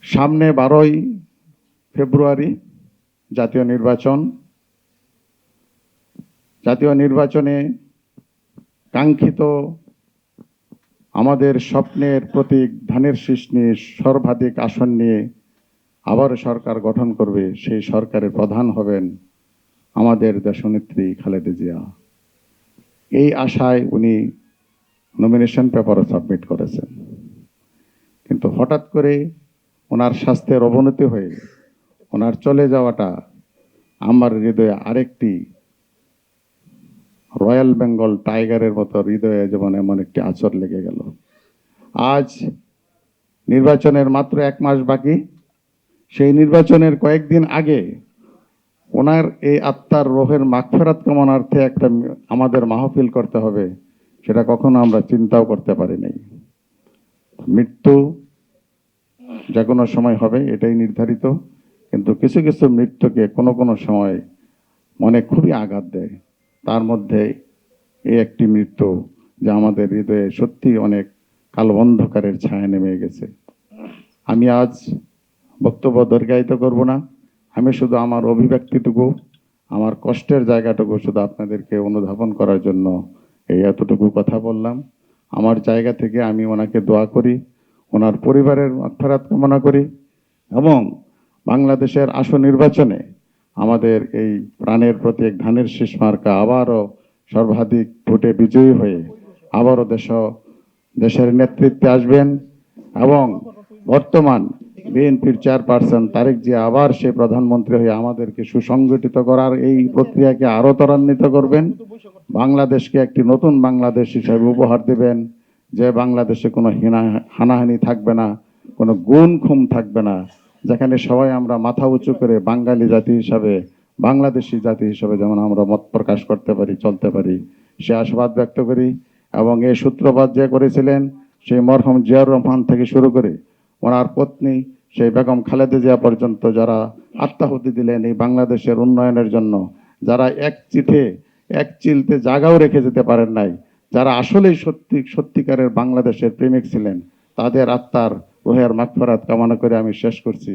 সামনে 12ই ফেব্রুয়ারি জাতীয় নির্বাচন। জাতীয় নির্বাচনে কাঙ্ক্ষিত আমাদের স্বপ্নের প্রতীক ধানের শীষ নিয়ে সর্বাধিক আসন নিয়ে আবার সরকার গঠন করবে। সেই সরকারের প্রধান হবেন আমাদের দেশনেত্রী খালেদা জিয়া। এই আশায় উনি নমিনেশন পেপারও সাবমিট করেছেন, কিন্তু হঠাৎ করে ওনার স্বাস্থ্যের অবনতি হয়ে ওনার চলে যাওয়াটা আমার হৃদয়ে আরেকটি রয়্যাল বেঙ্গল টাইগারের মতো হৃদয়ে যেমন এমন একটি আঁচড় লেগে গেল। আজ নির্বাচনের মাত্র 1 মাস বাকি। সেই নির্বাচনের কয়েকদিন আগে ওনার এই আত্মার রোহের মাগফিরাত কামনার্থে একটা আমাদের মাহফিল করতে হবে, সেটা কখনো আমরা চিন্তাও করতে পারি নাই। মৃত্যু যে কোনো সময় হবে, এটাই নির্ধারিত, কিন্তু কিছু কিছু মৃত্যুকে কোনো কোনো সময় মনে খুবই আঘাত দেয়। তার মধ্যে এই একটি মৃত্যু যা আমাদের হৃদয়ে সত্যি অনেক কালো অন্ধকারের ছায়া নেমে গেছে। আমি আজ বক্তব্য দীর্ঘায়িত করব না, আমি শুধু আমার অভিব্যক্তিটুকু, আমার কষ্টের জায়গাটুকু শুধু আপনাদেরকে অনুধাবন করার জন্য এই এতটুকু কথা বললাম। আমার জায়গা থেকে আমি ওনাকে দোয়া করি, ওনার পরিবারের মাগফিরাত কামনা করি, এবং বাংলাদেশের আসন্ন নির্বাচনে আমাদের এই প্রাণের প্রতীক ধানের শীষ মার্কা আবারও সর্বাধিক ভোটে বিজয়ী হয়ে আবারও দেশের নেতৃত্বে আসবেন, এবং বর্তমান বিএনপির চেয়ারপারসন তারেক জিয়া আবার সে প্রধানমন্ত্রী হয়ে আমাদেরকে সুসংগঠিত করার এই প্রক্রিয়াকে আরো ত্বরান্বিত করবেন। বাংলাদেশকে একটি নতুন বাংলাদেশ হিসেবে উপহার দেবেন, যে বাংলাদেশে কোনো হানাহানি থাকবে না, কোনো গুম খুম থাকবে না, যেখানে সবাই আমরা মাথা উঁচু করে বাঙালি জাতি হিসাবে, বাংলাদেশি জাতি হিসাবে যেমন আমরা মত প্রকাশ করতে পারি, চলতে পারি, সে আশাবাদ ব্যক্ত করি। এবং এই সূত্রপাত যে করেছিলেন সেই মরহুম জিয়াউর রহমান থেকে শুরু করে ওনার পত্নী সেই বেগম খালেদা জিয়া পর্যন্ত যারা আত্মাহুতি দিলেন এই বাংলাদেশের উন্নয়নের জন্য, যারা এক চিলতে জায়গাও রেখে যেতে পারেন নাই, যারা আসলেই সত্যিকারের বাংলাদেশের প্রেমিক ছিলেন, তাদের আত্মার রুহের মাগফিরাত কামনা করে আমি শেষ করছি।